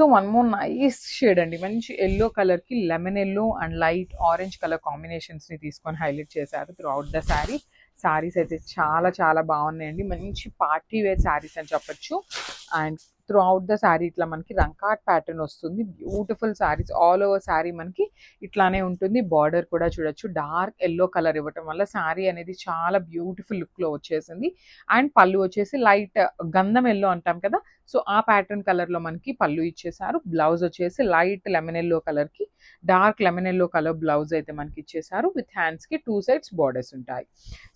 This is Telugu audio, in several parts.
So one more nice shade అండి, మంచి ఎల్లో కలర్కి lemon yellow and light orange colour కాంబినేషన్స్ని తీసుకొని హైలైట్ చేశారు throughout the sari. Saris అయితే చాలా చాలా బాగున్నాయండి, మంచి పార్టీ వేర్ శారీస్ అని చెప్పొచ్చు. And through out the sari ఇట్లా మనకి రంకాట్ ప్యాటర్న్ వస్తుంది. Beautiful saris all over sari మనకి ఇట్లానే ఉంటుంది. బార్డర్ కూడా చూడొచ్చు, డార్క్ ఎల్లో కలర్ ఇవ్వటం వల్ల శారీ అనేది చాలా బ్యూటిఫుల్ లుక్లో వచ్చేసింది. అండ్ పళ్ళు వచ్చేసి లైట్ గంధం ఎల్లో అంటాం కదా, సో ఆ ప్యాటర్న్ కలర్లో మనకి పళ్ళు ఇచ్చేసారు. బ్లౌజ్ వచ్చేసి లైట్ లెమన్ ఎల్లో కలర్కి dark lemon yellow colour blouse అయితే మనకి ఇచ్చేసారు. విత్ హ్యాండ్స్కి 2 సైడ్స్ బార్డర్స్ ఉంటాయి.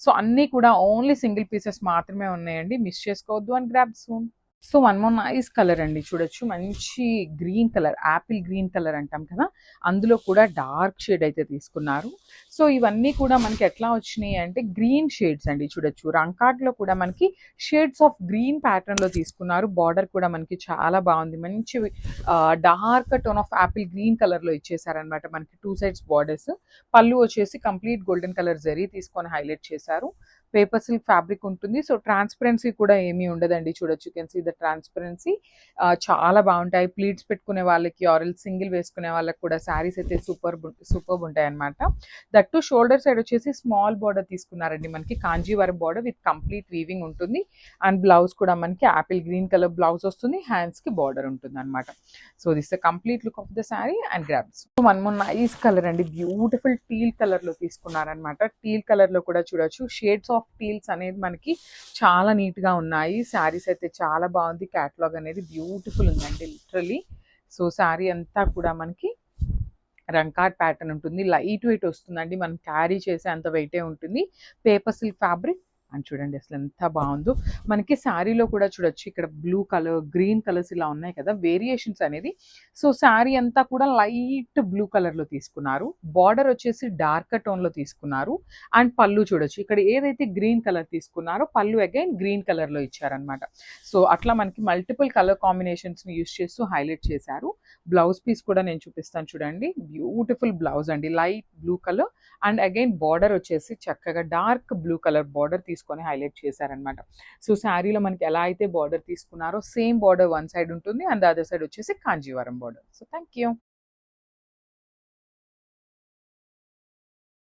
సో అన్నీ కూడా ఓన్లీ సింగిల్ పీసెస్ మాత్రమే ఉన్నాయండి, మిస్ చేసుకోవద్దు and grab soon. So one more nice colour అండి, చూడొచ్చు మంచి green colour, Apple green colour అంటాం కదా, అందులో కూడా డార్క్ షేడ్ అయితే తీసుకున్నారు. సో ఇవన్నీ కూడా మనకి ఎట్లా వచ్చినాయి అంటే గ్రీన్ షేడ్స్ అండి. చూడొచ్చు రంకాట్లో కూడా మనకి షేడ్స్ ఆఫ్ గ్రీన్ ప్యాటర్న్లో తీసుకున్నారు. బార్డర్ కూడా మనకి చాలా బాగుంది, మంచి dark tone of Apple green కలర్లో ఇచ్చేసారనమాట మనకి 2 సైడ్స్ బార్డర్స్. పళ్ళు వచ్చేసి కంప్లీట్ గోల్డెన్ కలర్ జరీ తీసుకొని హైలైట్ చేశారు. పేపర్ సిల్క్ ఫ్యాబ్రిక్ ఉంటుంది. సో ట్రాన్స్పరెన్సీ కూడా ఏమీ ఉండదండి, చూడొచ్చు కెన్ సీ ద ట్రాన్స్పరెన్సీ. చాలా బాగుంటాయి ప్లీట్స్ పెట్టుకునే వాళ్ళకి ఆర్ సింగిల్ వేసుకునే వాళ్ళకి కూడా శారీస్ అయితే సూపర్ ఉంటాయి అనమాట. దట్టు షోల్డర్ సైడ్ వచ్చేసి స్మాల్ బార్డర్ తీసుకున్నారండి, మనకి Kanjeevaram border with complete weaving ఉంటుంది. అండ్ బ్లౌజ్ కూడా మనకి యాపిల్ గ్రీన్ కలర్ బ్లౌజ్ వస్తుంది, హ్యాండ్స్కి బార్డర్ ఉంటుంది అనమాట. So this the complete look of the sari and grabs. One more nice colour అండి, బ్యూటిఫుల్ టీల్ కలర్లో తీసుకున్నారనమాట. టీల్ కలర్లో కూడా చూడొచ్చు షేడ్స్ ఆఫ్ టీల్స్ అనేది మనకి చాలా నీట్గా ఉన్నాయి. శారీస్ అయితే చాలా బాగుంది, క్యాటలాగ్ అనేది బ్యూటిఫుల్ ఉందండి లిటరలీ. సో శారీ అంతా కూడా మనకి రంకాట్ ప్యాటర్న్ ఉంటుంది, లైట్ వెయిట్ వస్తుందండి, మనం క్యారీ చేసే అంత వెయిటే ఉంటుంది. పేపర్ సిల్క్ ఫ్యాబ్రిక్ అండ్ చూడండి అసలు ఎంత బాగుందో. మనకి శారీలో కూడా చూడొచ్చు ఇక్కడ బ్లూ కలర్ గ్రీన్ కలర్స్ ఇలా ఉన్నాయి కదా వేరియేషన్స్ అనేది. సో శారీ అంతా కూడా లైట్ బ్లూ కలర్లో తీసుకున్నారు, బార్డర్ వచ్చేసి డార్క్ టోన్లో తీసుకున్నారు. అండ్ పళ్ళు చూడొచ్చు ఇక్కడ ఏదైతే గ్రీన్ కలర్ తీసుకున్నారో పళ్ళు అగైన్ గ్రీన్ కలర్లో ఇచ్చారనమాట. సో అట్లా మనకి మల్టిపుల్ కలర్ కాంబినేషన్స్ని యూస్ చేస్తూ హైలైట్ చేశారు. బ్లౌజ్ పీస్ కూడా నేను చూపిస్తాను చూడండి, బ్యూటిఫుల్ బ్లౌజ్ అండి, light blue colour. And again border వచ్చేసి చక్కగా డార్క్ బ్లూ కలర్ బార్డర్ తీసుకొని హైలైట్ చేశారనమాట. సో శారీలో మనకి ఎలా అయితే బార్డర్ తీసుకున్నారో సేమ్ బార్డర్ వన్ సైడ్ ఉంటుంది అండ్ అదర్ సైడ్ వచ్చేసి Kanjeevaram border. So thank you.